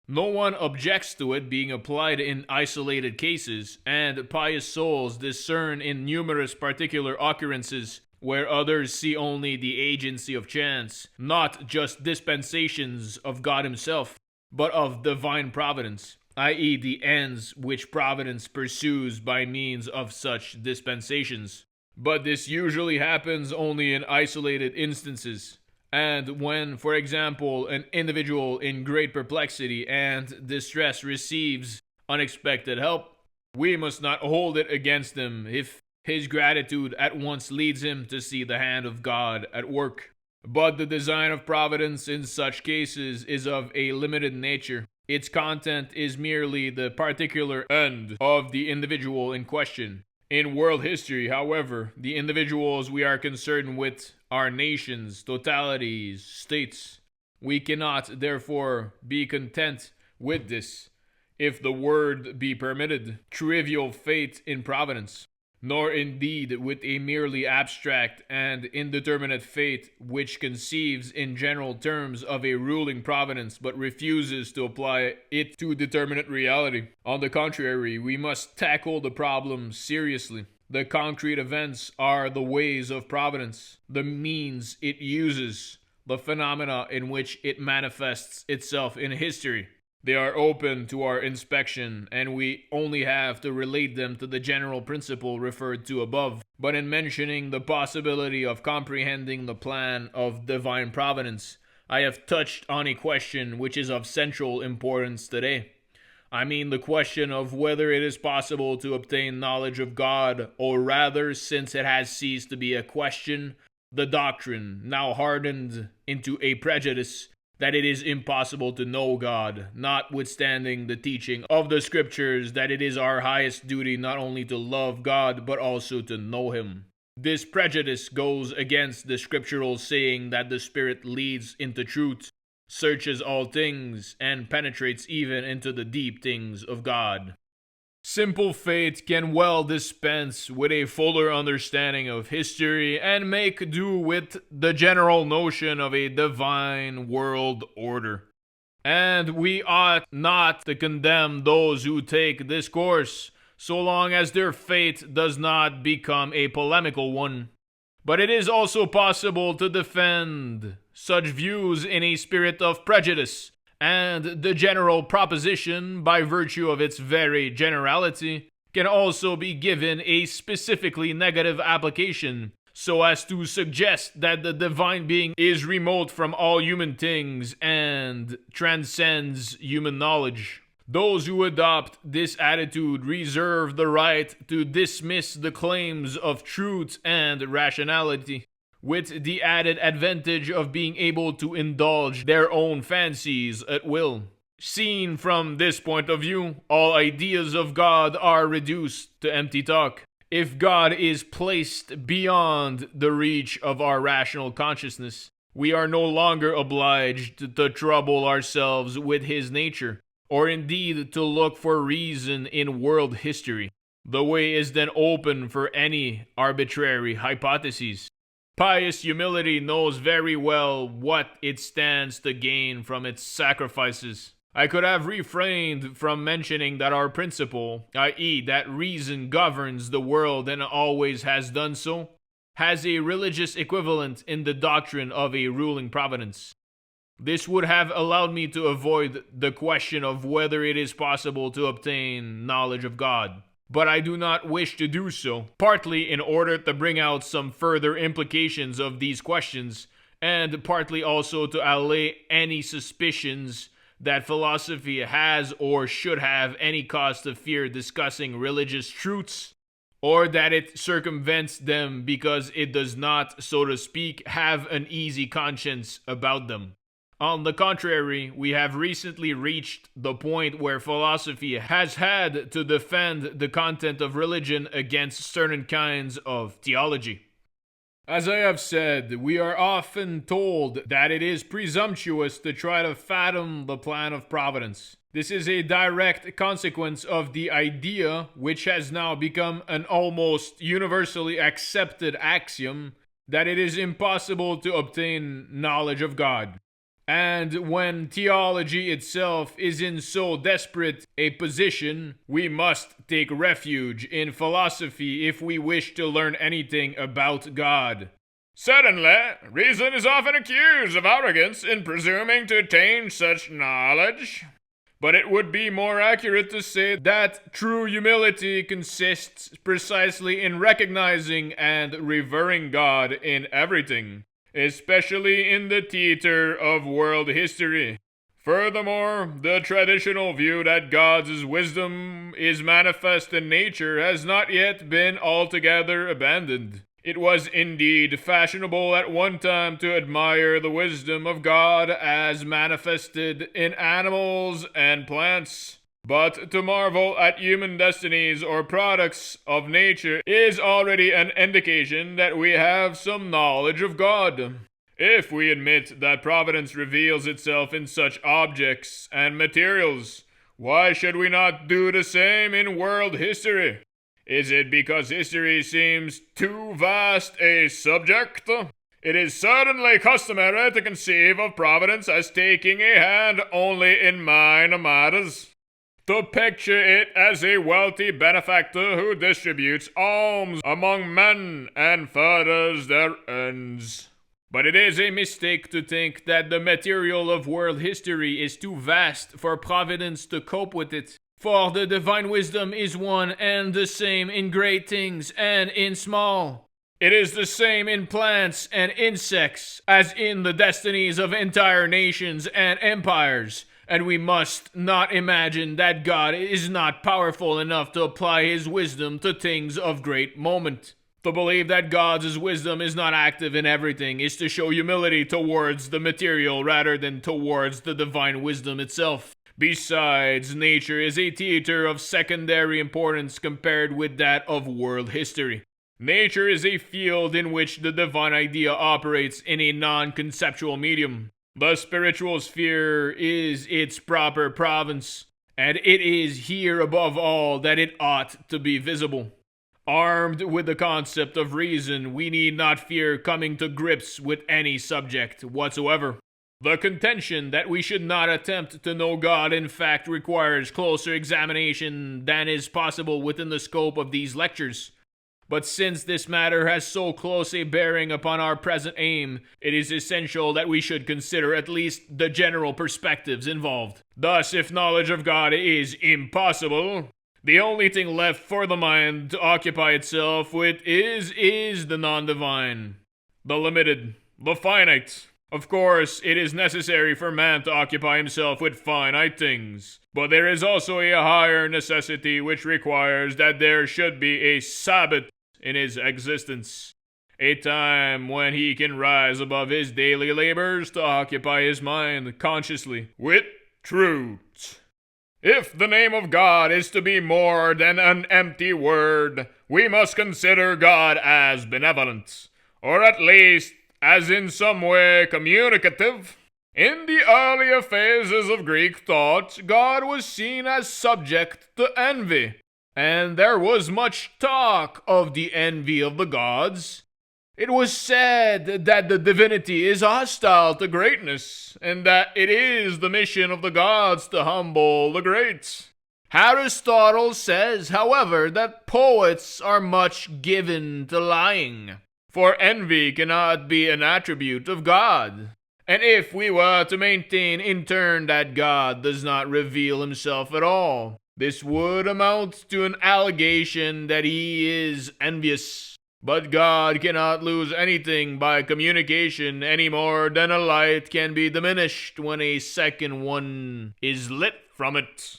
No one objects to it being applied in isolated cases, and pious souls discern in numerous particular occurrences where others see only the agency of chance, not just dispensations of God himself, but of divine providence, i.e., the ends which providence pursues by means of such dispensations. But this usually happens only in isolated instances, and when, for example, an individual in great perplexity and distress receives unexpected help, we must not hold it against him if his gratitude at once leads him to see the hand of God at work. But the design of providence in such cases is of a limited nature. Its content is merely the particular end of the individual in question. In world history, however, the individuals we are concerned with are nations, totalities, states. We cannot, therefore, be content with this, if the word be permitted, trivial fate in providence, nor indeed with a merely abstract and indeterminate fate which conceives in general terms of a ruling providence but refuses to apply it to determinate reality. On the contrary, we must tackle the problem seriously. The concrete events are the ways of providence, the means it uses, the phenomena in which it manifests itself in history. They are open to our inspection, and we only have to relate them to the general principle referred to above. But in mentioning the possibility of comprehending the plan of divine providence, I have touched on a question which is of central importance today. I mean the question of whether it is possible to obtain knowledge of God, or rather, since it has ceased to be a question, the doctrine, now hardened into a prejudice, that it is impossible to know God, notwithstanding the teaching of the scriptures that it is our highest duty not only to love God, but also to know him. This prejudice goes against the scriptural saying that the Spirit leads into truth, searches all things, and penetrates even into the deep things of God. Simple faith can well dispense with a fuller understanding of history and make do with the general notion of a divine world order. And we ought not to condemn those who take this course, so long as their faith does not become a polemical one. But it is also possible to defend such views in a spirit of prejudice, and the general proposition, by virtue of its very generality, can also be given a specifically negative application, so as to suggest that the divine being is remote from all human things and transcends human knowledge. Those who adopt this attitude reserve the right to dismiss the claims of truth and rationality, with the added advantage of being able to indulge their own fancies at will. Seen from this point of view, all ideas of God are reduced to empty talk. If God is placed beyond the reach of our rational consciousness, we are no longer obliged to trouble ourselves with his nature, or indeed to look for reason in world history. The way is then open for any arbitrary hypotheses. Pious humility knows very well what it stands to gain from its sacrifices. I could have refrained from mentioning that our principle, i.e., that reason governs the world and always has done so, has a religious equivalent in the doctrine of a ruling providence. This would have allowed me to avoid the question of whether it is possible to obtain knowledge of God. But I do not wish to do so, partly in order to bring out some further implications of these questions, and partly also to allay any suspicions that philosophy has or should have any cause to fear discussing religious truths, or that it circumvents them because it does not, so to speak, have an easy conscience about them. On the contrary, we have recently reached the point where philosophy has had to defend the content of religion against certain kinds of theology. As I have said, we are often told that it is presumptuous to try to fathom the plan of providence. This is a direct consequence of the idea, which has now become an almost universally accepted axiom, that it is impossible to obtain knowledge of God. And when theology itself is in so desperate a position, we must take refuge in philosophy if we wish to learn anything about God. Certainly, reason is often accused of arrogance in presuming to attain such knowledge. But it would be more accurate to say that true humility consists precisely in recognizing and revering God in everything, especially in the theater of world history. Furthermore, the traditional view that God's wisdom is manifest in nature has not yet been altogether abandoned. It was indeed fashionable at one time to admire the wisdom of God as manifested in animals and plants. But to marvel at human destinies or products of nature is already an indication that we have some knowledge of God. If we admit that providence reveals itself in such objects and materials, why should we not do the same in world history? Is it because history seems too vast a subject? It is certainly customary to conceive of providence as taking a hand only in minor matters, to picture it as a wealthy benefactor who distributes alms among men and furthers their ends. But it is a mistake to think that the material of world history is too vast for providence to cope with it. For the divine wisdom is one and the same in great things and in small. It is the same in plants and insects as in the destinies of entire nations and empires, and we must not imagine that God is not powerful enough to apply his wisdom to things of great moment. To believe that God's wisdom is not active in everything is to show humility towards the material rather than towards the divine wisdom itself. Besides, nature is a theater of secondary importance compared with that of world history. Nature is a field in which the divine idea operates in a non-conceptual medium. The spiritual sphere is its proper province, and it is here above all that it ought to be visible. Armed with the concept of reason, we need not fear coming to grips with any subject whatsoever. The contention that we should not attempt to know God in fact requires closer examination than is possible within the scope of these lectures. But since this matter has so close a bearing upon our present aim, it is essential that we should consider at least the general perspectives involved. Thus, if knowledge of God is impossible, the only thing left for the mind to occupy itself with is the non-divine, the limited, the finite. Of course, it is necessary for man to occupy himself with finite things, but there is also a higher necessity which requires that there should be a Sabbath in his existence, a time when he can rise above his daily labors to occupy his mind consciously with truth. If the name of God is to be more than an empty word, we must consider God as benevolent, or at least as in some way communicative. In the earlier phases of Greek thought, God was seen as subject to envy, and there was much talk of the envy of the gods. It was said that the divinity is hostile to greatness, and that it is the mission of the gods to humble the great. Aristotle says, however, that poets are much given to lying, for envy cannot be an attribute of God. And if we were to maintain in turn that God does not reveal himself at all, this would amount to an allegation that he is envious. But God cannot lose anything by communication any more than a light can be diminished when a second one is lit from it.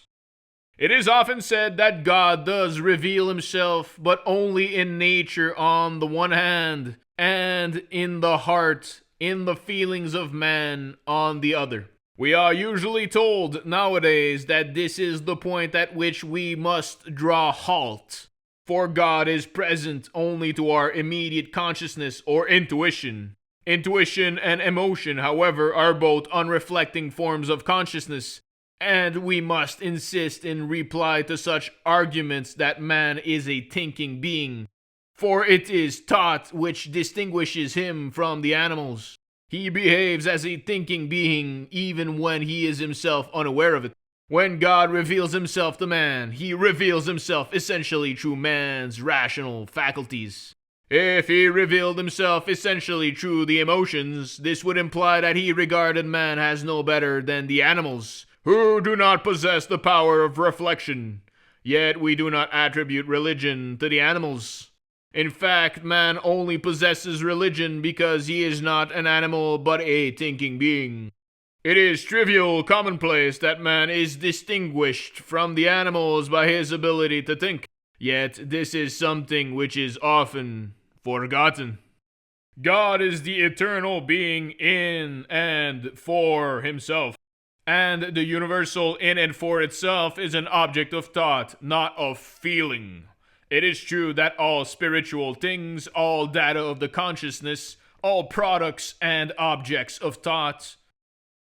It is often said that God does reveal himself, but only in nature on the one hand, and in the heart, in the feelings of man on the other. We are usually told nowadays that this is the point at which we must draw halt. For God is present only to our immediate consciousness or intuition. Intuition and emotion, however, are both unreflecting forms of consciousness, and we must insist in reply to such arguments that man is a thinking being, for it is thought which distinguishes him from the animals. He behaves as a thinking being even when he is himself unaware of it. When God reveals himself to man, he reveals himself essentially through man's rational faculties. If he revealed himself essentially through the emotions, this would imply that he regarded man as no better than the animals, who do not possess the power of reflection. Yet we do not attribute religion to the animals. In fact, man only possesses religion because he is not an animal but a thinking being. It is trivial commonplace that man is distinguished from the animals by his ability to think, yet this is something which is often forgotten. God is the eternal being in and for himself, and the universal in and for itself is an object of thought, not of feeling. It is true that all spiritual things, all data of the consciousness, all products and objects of thought,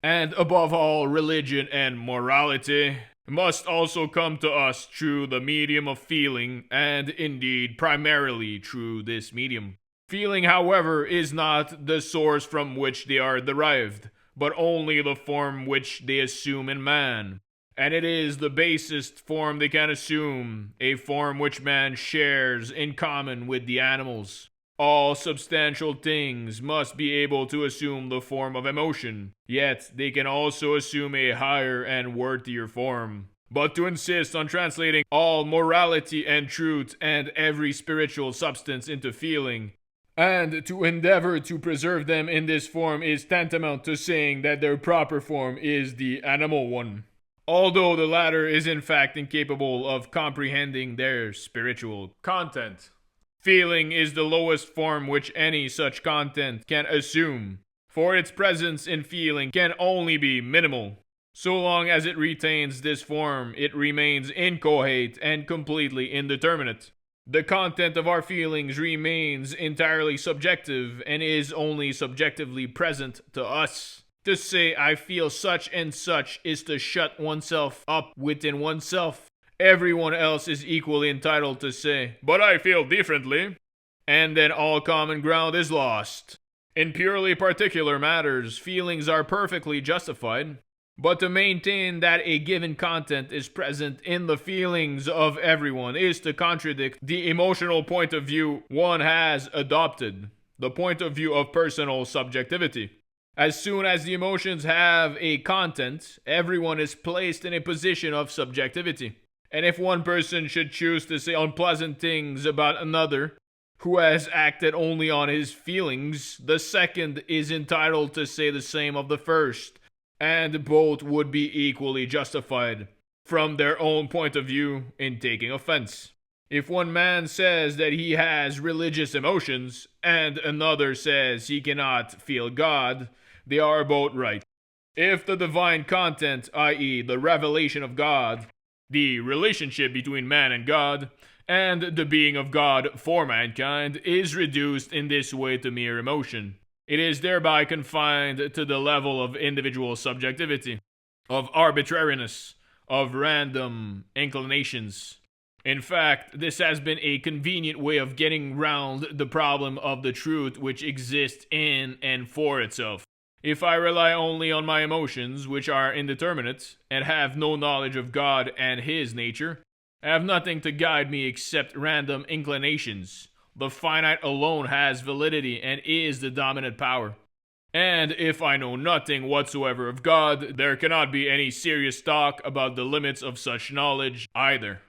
and above all religion and morality, must also come to us through the medium of feeling, and indeed primarily through this medium. Feeling, however, is not the source from which they are derived, but only the form which they assume in man. And it is the basest form they can assume, a form which man shares in common with the animals. All substantial things must be able to assume the form of emotion, yet they can also assume a higher and worthier form. But to insist on translating all morality and truth and every spiritual substance into feeling, and to endeavor to preserve them in this form is tantamount to saying that their proper form is the animal one, although the latter is in fact incapable of comprehending their spiritual content. Feeling is the lowest form which any such content can assume, for its presence in feeling can only be minimal. So long as it retains this form, it remains inchoate and completely indeterminate. The content of our feelings remains entirely subjective and is only subjectively present to us. To say I feel such and such is to shut oneself up within oneself. Everyone else is equally entitled to say, but I feel differently, and then all common ground is lost. In purely particular matters, feelings are perfectly justified, but to maintain that a given content is present in the feelings of everyone is to contradict the emotional point of view one has adopted, the point of view of personal subjectivity. As soon as the emotions have a content, everyone is placed in a position of subjectivity. And if one person should choose to say unpleasant things about another, who has acted only on his feelings, the second is entitled to say the same of the first, and both would be equally justified, from their own point of view, in taking offense. If one man says that he has religious emotions, and another says he cannot feel God, they are both right. If the divine content, i.e., the revelation of God, the relationship between man and God, and the being of God for mankind, is reduced in this way to mere emotion, it is thereby confined to the level of individual subjectivity, of arbitrariness, of random inclinations. In fact, this has been a convenient way of getting round the problem of the truth which exists in and for itself. If I rely only on my emotions, which are indeterminate, and have no knowledge of God and His nature, I have nothing to guide me except random inclinations. The finite alone has validity and is the dominant power. And if I know nothing whatsoever of God, there cannot be any serious talk about the limits of such knowledge either.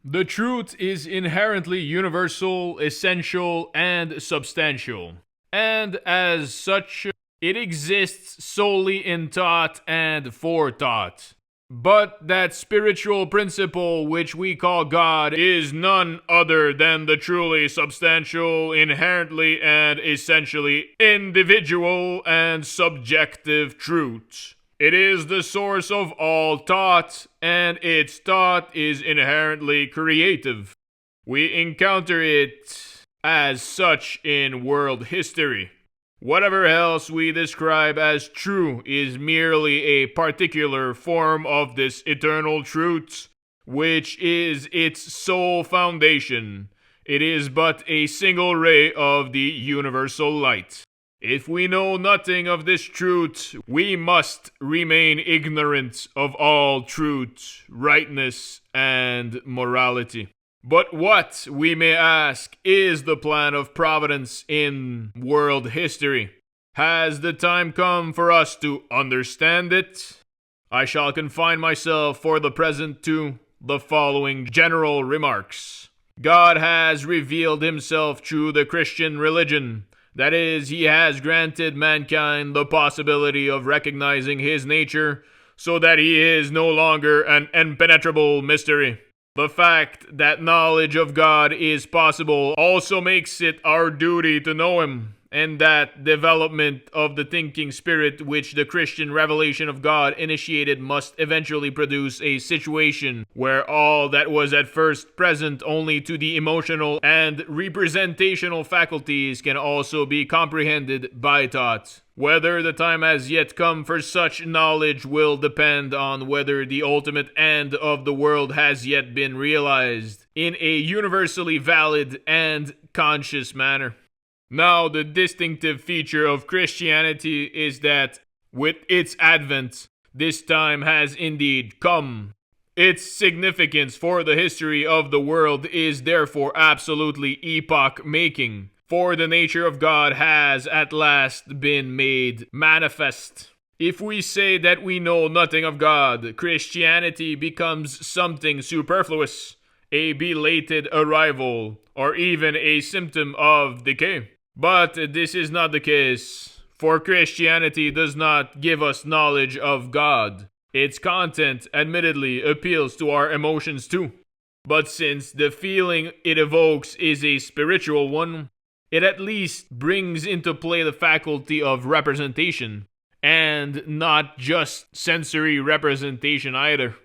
The truth is inherently universal, essential, and substantial, and as such, it exists solely in thought and for thought. But that spiritual principle which we call God is none other than the truly substantial, inherently and essentially individual and subjective truth. It is the source of all thought, and its thought is inherently creative. We encounter it as such in world history. Whatever else we describe as true is merely a particular form of this eternal truth, which is its sole foundation. It is but a single ray of the universal light. If we know nothing of this truth, we must remain ignorant of all truth, rightness, and morality. But what, we may ask, is the plan of providence in world history? Has the time come for us to understand it? I shall confine myself for the present to the following general remarks. God has revealed himself through the Christian religion. That is, he has granted mankind the possibility of recognizing his nature, so that he is no longer an impenetrable mystery. The fact that knowledge of God is possible also makes it our duty to know him, and that development of the thinking spirit which the Christian revelation of God initiated must eventually produce a situation where all that was at first present only to the emotional and representational faculties can also be comprehended by thought. Whether the time has yet come for such knowledge will depend on whether the ultimate end of the world has yet been realized in a universally valid and conscious manner. Now, the distinctive feature of Christianity is that, with its advent, this time has indeed come. Its significance for the history of the world is therefore absolutely epoch-making, for the nature of God has at last been made manifest. If we say that we know nothing of God, Christianity becomes something superfluous, a belated arrival, or even a symptom of decay. But this is not the case, for Christianity does not give us knowledge of God. Its content admittedly appeals to our emotions too. But since the feeling it evokes is a spiritual one, it at least brings into play the faculty of representation, and not just sensory representation either,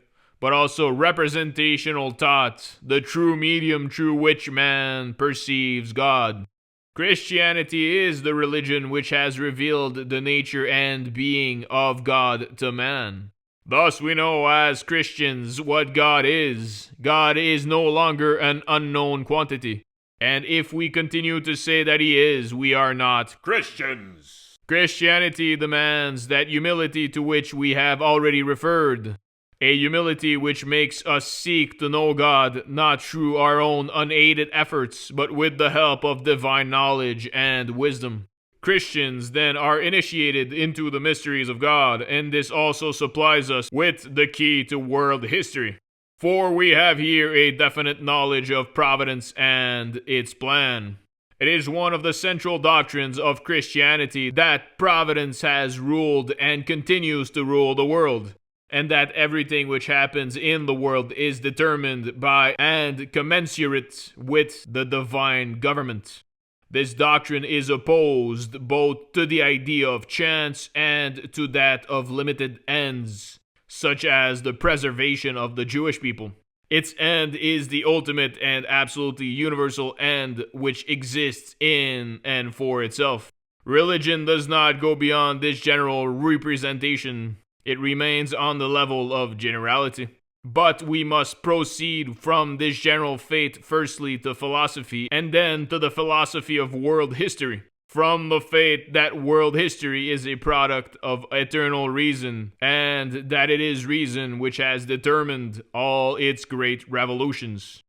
but also representational thought, the true medium through which man perceives God. Christianity is the religion which has revealed the nature and being of God to man. Thus we know as Christians what God is. God is no longer an unknown quantity. And if we continue to say that he is, we are not Christians. Christianity demands that humility to which we have already referred. A humility which makes us seek to know God not through our own unaided efforts, but with the help of divine knowledge and wisdom. Christians then are initiated into the mysteries of God, and this also supplies us with the key to world history. For we have here a definite knowledge of providence and its plan. It is one of the central doctrines of Christianity that providence has ruled and continues to rule the world, and that everything which happens in the world is determined by and commensurate with the divine government. This doctrine is opposed both to the idea of chance and to that of limited ends, such as the preservation of the Jewish people. Its end is the ultimate and absolutely universal end which exists in and for itself. Religion does not go beyond this general representation. It remains on the level of generality. But we must proceed from this general faith firstly to philosophy and then to the philosophy of world history. From the faith that world history is a product of eternal reason, and that it is reason which has determined all its great revolutions.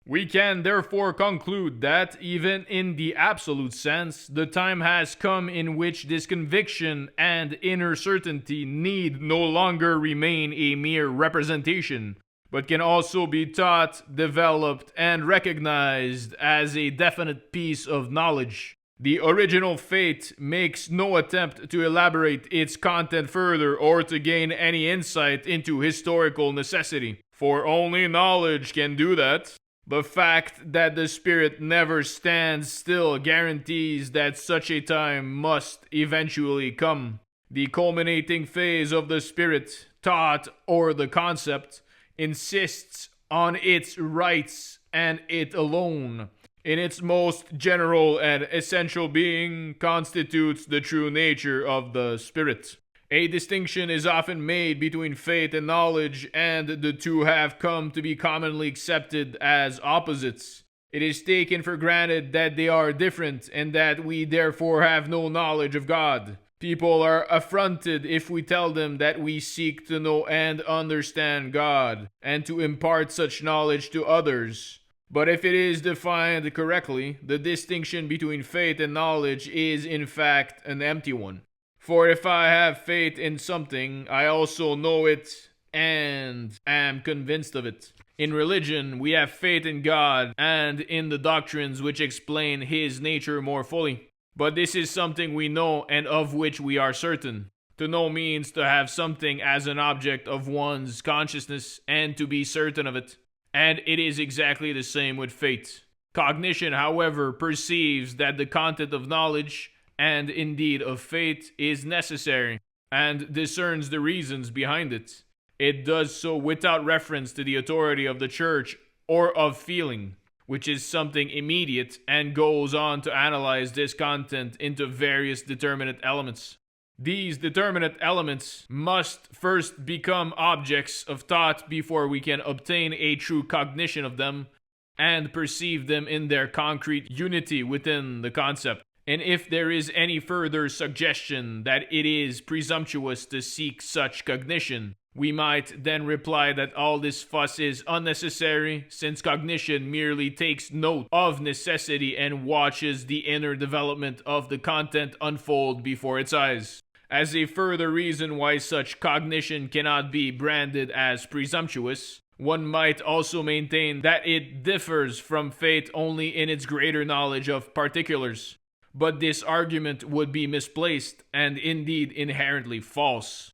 We can therefore conclude that, even in the absolute sense, the time has come in which this conviction and inner certainty need no longer remain a mere representation, but can also be taught, developed, and recognized as a definite piece of knowledge. The original faith makes no attempt to elaborate its content further or to gain any insight into historical necessity, for only knowledge can do that. The fact that the Spirit never stands still guarantees that such a time must eventually come. The culminating phase of the Spirit, thought or the concept, insists on its rights and it alone. In its most general and essential being, constitutes the true nature of the Spirit. A distinction is often made between faith and knowledge, and the two have come to be commonly accepted as opposites. It is taken for granted that they are different, and that we therefore have no knowledge of God. People are affronted if we tell them that we seek to know and understand God, and to impart such knowledge to others. But if it is defined correctly, the distinction between faith and knowledge is in fact an empty one. For if I have faith in something, I also know it and am convinced of it. In religion, we have faith in God and in the doctrines which explain His nature more fully. But this is something we know and of which we are certain. To know means to have something as an object of one's consciousness and to be certain of it. And it is exactly the same with faith. Cognition, however, perceives that the content of knowledge, and indeed of faith, is necessary, and discerns the reasons behind it. It does so without reference to the authority of the church or of feeling, which is something immediate, and goes on to analyze this content into various determinate elements. These determinate elements must first become objects of thought before we can obtain a true cognition of them and perceive them in their concrete unity within the concept. And if there is any further suggestion that it is presumptuous to seek such cognition, we might then reply that all this fuss is unnecessary, since cognition merely takes note of necessity and watches the inner development of the content unfold before its eyes. As a further reason why such cognition cannot be branded as presumptuous, one might also maintain that it differs from faith only in its greater knowledge of particulars. But this argument would be misplaced and indeed inherently false.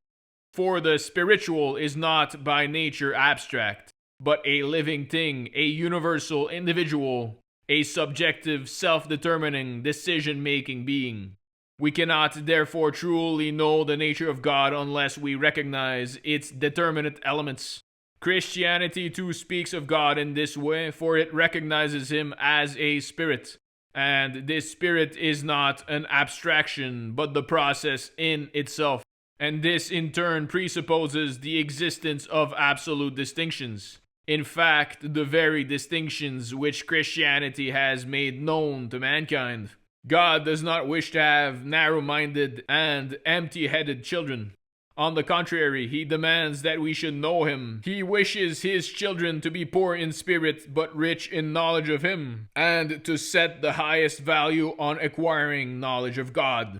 For the spiritual is not by nature abstract, but a living thing, a universal individual, a subjective, self-determining, decision-making being. We cannot therefore truly know the nature of God unless we recognize its determinate elements. Christianity too speaks of God in this way, for it recognizes Him as a spirit. And this spirit is not an abstraction, but the process in itself. And this in turn presupposes the existence of absolute distinctions. In fact, the very distinctions which Christianity has made known to mankind. God does not wish to have narrow-minded and empty-headed children. On the contrary, He demands that we should know Him. He wishes His children to be poor in spirit but rich in knowledge of Him, and to set the highest value on acquiring knowledge of God.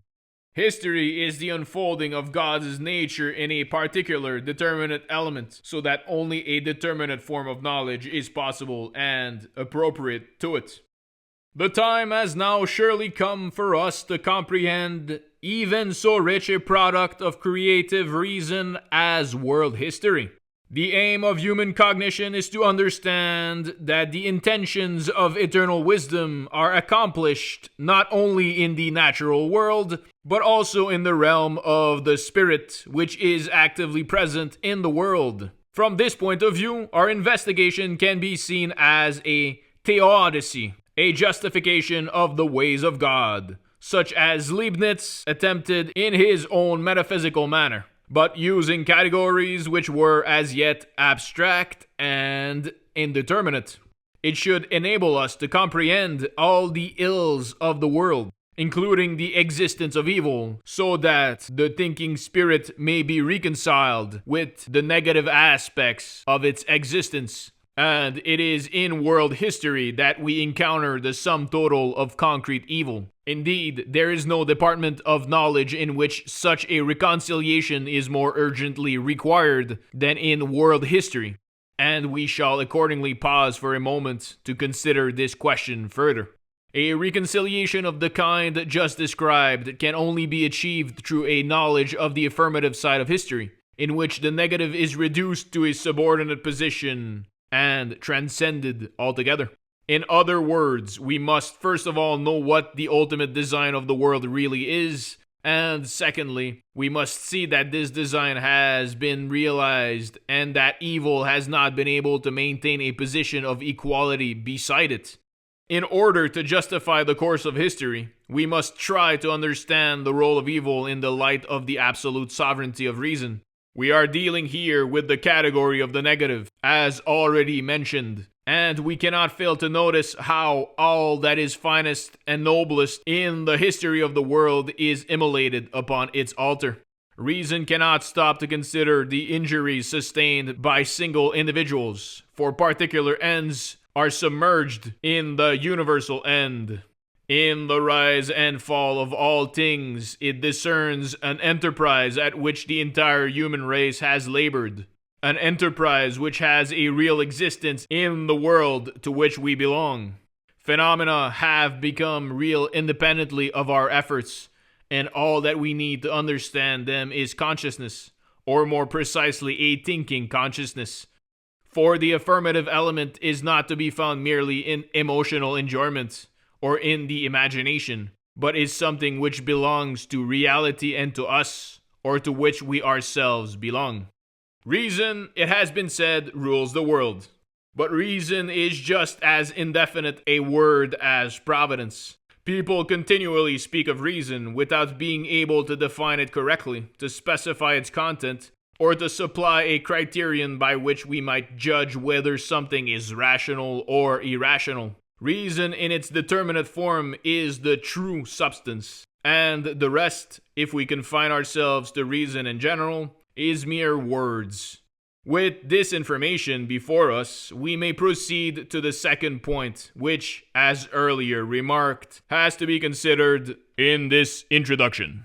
History is the unfolding of God's nature in a particular determinate element, so that only a determinate form of knowledge is possible and appropriate to it. The time has now surely come for us to comprehend even so rich a product of creative reason as world history. The aim of human cognition is to understand that the intentions of eternal wisdom are accomplished not only in the natural world, but also in the realm of the spirit, which is actively present in the world. From this point of view, our investigation can be seen as a theodicy, a justification of the ways of God, such as Leibniz attempted in his own metaphysical manner, but using categories which were as yet abstract and indeterminate. It should enable us to comprehend all the ills of the world, including the existence of evil, so that the thinking spirit may be reconciled with the negative aspects of its existence. And it is in world history that we encounter the sum total of concrete evil. Indeed, there is no department of knowledge in which such a reconciliation is more urgently required than in world history. And we shall accordingly pause for a moment to consider this question further. A reconciliation of the kind just described can only be achieved through a knowledge of the affirmative side of history, in which the negative is reduced to a subordinate position and transcended altogether. In other words, we must first of all know what the ultimate design of the world really is, and secondly, we must see that this design has been realized and that evil has not been able to maintain a position of equality beside it. In order to justify the course of history, we must try to understand the role of evil in the light of the absolute sovereignty of reason. We are dealing here with the category of the negative, as already mentioned, and we cannot fail to notice how all that is finest and noblest in the history of the world is immolated upon its altar. Reason cannot stop to consider the injuries sustained by single individuals, for particular ends are submerged in the universal end. In the rise and fall of all things, it discerns an enterprise at which the entire human race has labored. An enterprise which has a real existence in the world to which we belong. Phenomena have become real independently of our efforts, and all that we need to understand them is consciousness, or more precisely, a thinking consciousness. For the affirmative element is not to be found merely in emotional enjoyment, or in the imagination, but is something which belongs to reality and to us, or to which we ourselves belong. Reason, it has been said, rules the world. But reason is just as indefinite a word as providence. People continually speak of reason without being able to define it correctly, to specify its content, or to supply a criterion by which we might judge whether something is rational or irrational. Reason in its determinate form is the true substance, and the rest, if we confine ourselves to reason in general, is mere words. With this information before us, we may proceed to the second point, which, as earlier remarked, has to be considered in this introduction.